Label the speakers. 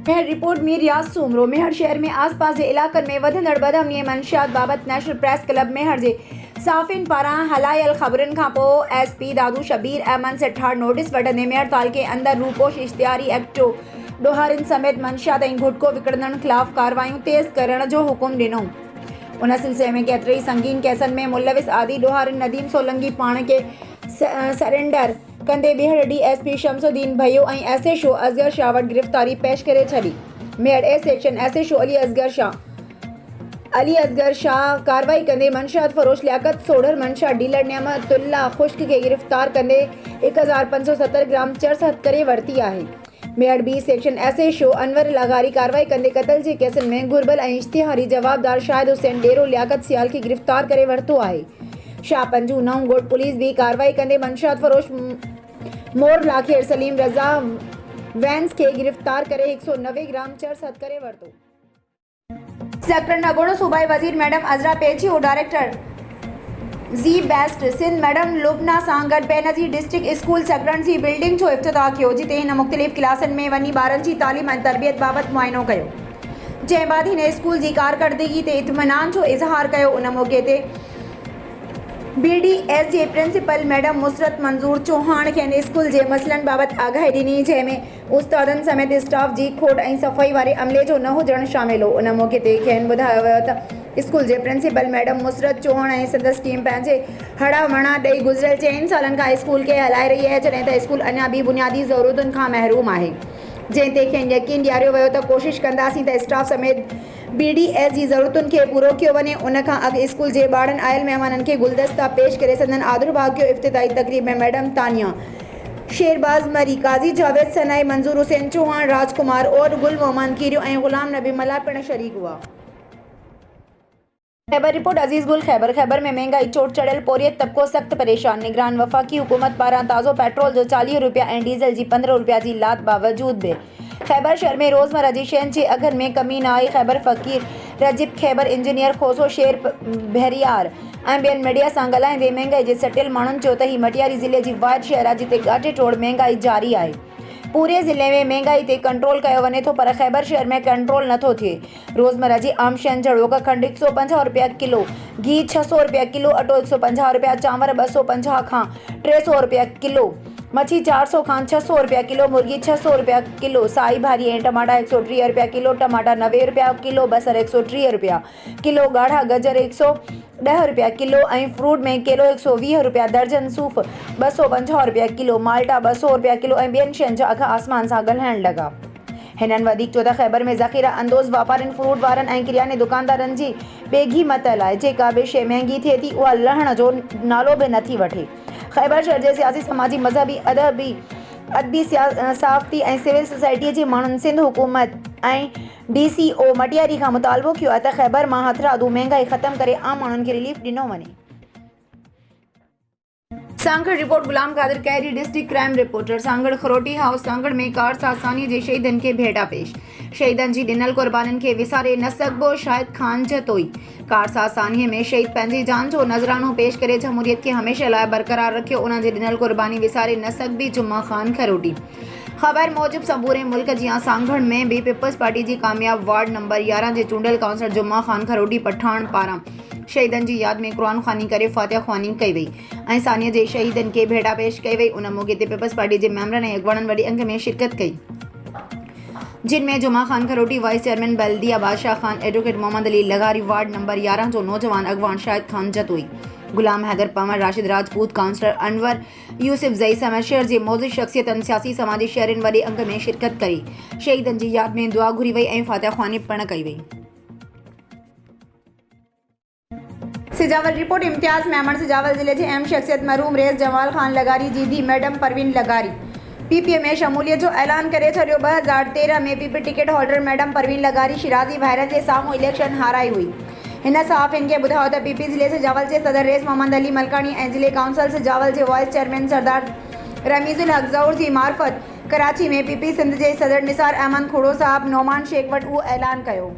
Speaker 1: मेहर report में रियाज़ सूमरो। मेहर शहर में आसपास के इलाक़नि में वधंदड़ बदअमनी मंशियात बाबति नेशनल प्रेस क्लब मेहर जे साफ़िन पारां हलायल ख़बरुनि खां पोइ SP दादू शबीर अहमद से ठाड़ नोटिस वठंदे मेहर तालुक़े अंदरि रूपोश इश्तिहारी एक्टो ॾोहारियुनि समेत मंशियात ऐं गुटको विकिणंदड़नि ख़िलाफ़ कार्रवाइयूं तेज़ करण जो हुकुम ॾिनो। उन सिलसिले में केतिरई संगीन केसनि में मुलविस आदि ॾोहारियुनि नदीम सोलंकी पाण खे सरेंडर कंदे ॿीहर DSP शमसुद्दीन भैयो ऐं SHO असगर शाह वटि गिरफ़्तारी पेश करे छॾी। Mehar A section SHO Ali Asgar Shah कार्रवाई कंदे मंशियात फ़रोश लियाकत सोढ़र मंशियात डीलर नेमतुल्ला खुश्क खे गिरफ़्तार कंदे 1570 ग्राम चरस हथ करे वरिती आहे। मेहर B सेक्शन SHO अनवर लगारी कार्रवाई कंदे क़त्ल जे केसनि में घुर्बल ऐं इश्तिहारी जवाबदार शाहिद हुसैन डेरो लियाकत सियाल खे गिरफ़्तार करे वरितो आहे। शाह पंजू नऊं ॻोठ पुलिस भी कार्रवाई कंदे मंशियात फ़रोश मोर लाखेर सलीम रज़ा वैंस के गिरफ़्तार करे 190 ग्राम चरस हथ करे वरितो। सेक्टर नगोड़ो सूबाई वज़ीर मैडम अज़रा पेचियो डायरेक्टर ज़ी बेस्ट सिंध मैडम लुबना सां गॾु बेनज़ीर डिस्ट्रिक्ट स्कूल सेक्टरनि जी बिल्डिंग जो इफ़्तिताह कयो, जिते हिन मुख़्तलिफ़ क्लासनि में वञी ॿारनि जी तालीम ऐं तरबियत बाबति मुआइनो कयो, जंहिं बाद हिन स्कूल जी कारकर्दगी ते इत्मिनान जो इज़हार कयो। उन मौक़े ते BDS जे प्रिंसिपल मैडम मुसरत मंजूर चौहान खेनि स्कूल जे मसइलनि बाबति आगाही ॾिनी, जंहिंमें उस्तादनि समेत स्टाफ जी खोड़ ऐं सफ़ाई वारे अमले जो न हुजणु शामिल हो। उन मौक़े ते खेनि ॿुधायो वियो त स्कूल जे प्रिंसिपल मैडम मुसरत चौहान ऐं संदसि टीम पंहिंजे हड़ा वणा ॾेई गुज़िरियल 4 सालनि खां स्कूल खे हलाए रही आहे, जॾहिं त स्कूल अञा बि बुनियादी ज़रूरतुनि खां महरूम आहे, जंहिं ते खेनि यकीन ॾियारियो वियो त कोशिशि कंदासीं त स्टाफ समेत BDS जी ज़रूरतुनि खे पूरो कयो वञे। उन खां अॻु स्कूल जे ॿारनि आयल महिमाननि खे गुलदस्ता पेश करे संदन आदरभाव कयो। इफ़्तिताही तक़रीब में मैडम तानिया शेरबाज मरी, काज़ी जावेद सनाई, मंजूर हुसैन चौहान, राजकुमार और गुल मोहम्मद कीरियो ऐं ग़ुलाम नबी मला पिण शरीक हुआ। खैबर रिपोर्ट अज़ीज़ गुल खैबर में महंगाई चोट चढ़ियल पोरियत तबको सख्त परेशान। निगरान वफ़ाक़ी हुकूमत पारां ताज़ो पेट्रोल जो 40 रुपया ऐं डीज़ल जी 15 रुपया जी लात बावजूद भी खैबर शहर में रोज़मर्रा जी शयुनि जे अघनि में कमी न आई। खैबर फ़कीर रजिब खैबर इंजीनियर खोसो शेर बहरियार ऐं ॿियनि मीडिया सां ॻाल्हाईंदे महांगाई जे सटियल माण्हुनि चयो त ही मटियारी ज़िले जी वाहिद शहर आहे जिते ॻाटे टोड़ महंगाई जारी आहे। पूरे ज़िले में महंगाई ते कंट्रोल कयो वञे थो, पर खैबर शहर में कंट्रोल नथो थिए। रोज़मर्रा जी आम शयुनि जहिड़ो खंडु 150 रुपया किलो, घी 600 रुपया किलो, अटो 150 रुपया, चांवर 250 खां 300 रुपया किलो, मच्छी 400 खां 600 रुपया किलो, मुर्गी 600 रुपया किलो, साई भाॼी ऐं टमाटा 130 रुपया किलो, टमाटा 90 रुपया किलो, बसर 130 रुपया किलो, ॻाढ़ा गजर 110 रुपया किलो ऐं फ्रूट में केलो 120 रुपया दर्जन, सूफ़ 250 रुपया किलो, माल्टा 200 रुपया किलो ऐं ॿियनि शयुनि जा अघ आसमान सां ॻल्हाइण लॻा। हिननि वधीक चयो त खैबर में ज़ख़ीरा अंदोज़ वापारियुनि, फ्रूट वारनि ऐं किरियाने दुकानदारनि जी बेघी मतल आहे। जेका बि शइ महांगी थिए थी उहा लहण जो नालो बि नथी वठे। खैबर शहर जे सियासी, समाजी, मज़हबी, अदबी, सहाफ़ती ऐं सिविल सोसाइटीअ जे माण्हुनि सिंध हुकूमत ऐं DCO मटियारी खां मुतालबो कयो आहे त खैबर मां हथरादू महांगाई ख़त्म करे आम माण्हुनि खे रिलीफ ॾिनो वञे। Sanghar report Ghulam Qadir Kairi, district crime reporter. Sanghar Kharoti house Sanghar में कार सासानी जे शहीदनि खे भेटा पेश। शहीदनि जी ॾिनल क़ुर्बानीनि खे विसारे न सघिबो, शाहिद खान जतोई। कार सासानीअ में शहीद पंहिंजी जान जो नज़रानो पेश करे जमहूरियत खे हमेशह लाइ बरक़रार रखियो। उन्हनि जी ॾिनल क़ुर्बानी विसारे न सघिबी, जुम्मा ख़ान खरोटी। ख़बर मूजिब समूरे मुल्क जी सांगड़ में भी पीपल्स पार्टी जी कामयाब वार्ड नंबर 11 जे चूंडियल काउंसलर जुम्मा ख़ान खरोटी पठान पारां शहीदनि जी यादि में क़ुरान ख़्वानी करे फातिहा ख़्वानी कई वई ऐं सानीअ जे शहीदनि खे भेटा पेश कई वई। उन मौक़े ते पीपल्स पार्टी जे मेंबरनि ऐं अॻवाननि वॾी अंग में शिरकत कई, जिन में जुम्मा ख़ान खरोटी, वाइस चेयरमैन बल्दिया Badshah Khan, advocate Mohammad Ali Lagari, ward number 11 जो नौजवान अॻवान शाहिद खान जतोई, गुलाम हैदर पंवर, राशिद राजपूत, काउंसलर अनवर यूसुफ ज़ई समेत शहर जे मौजूद शख़्सियतनि, सियासी समाजी शहरनि वॾे अंग में शिरकत करी शहीदनि जी यादि में दुआ घुरी वई ऐं फातिहा ख़्वानी पिण कई वई। सिजावल रिपोर्ट इम्तियाज़ मेमन। सिजावल ज़िले जे अहम शख़्सियत मरहूम रेस जमाल ख़ान लगारी जी धी मैडम परवीन लगारी PP में शमूलियत जो ऐलान करे छॾियो। 2013 में PP ticket holder madam Parveen Lagari Shirazi भाइरनि जे साम्हूं इलेक्शन हाराई हुई। हिन सहाफ़ियुनि खे ॿुधायो त PP ज़िले सिजावल जे सदर रेस मोहम्मद अली मलकानी ऐं ज़िले काउंसिल सिजावल जे वाइस चेयरमैन सरदार रमीज़ुल हक ज़हूर जी मार्फत कराची में PP सिंध जे सदर निसार अहमद खुड़ो साहब नौमान शेख वटि उहो ऐलान कयो।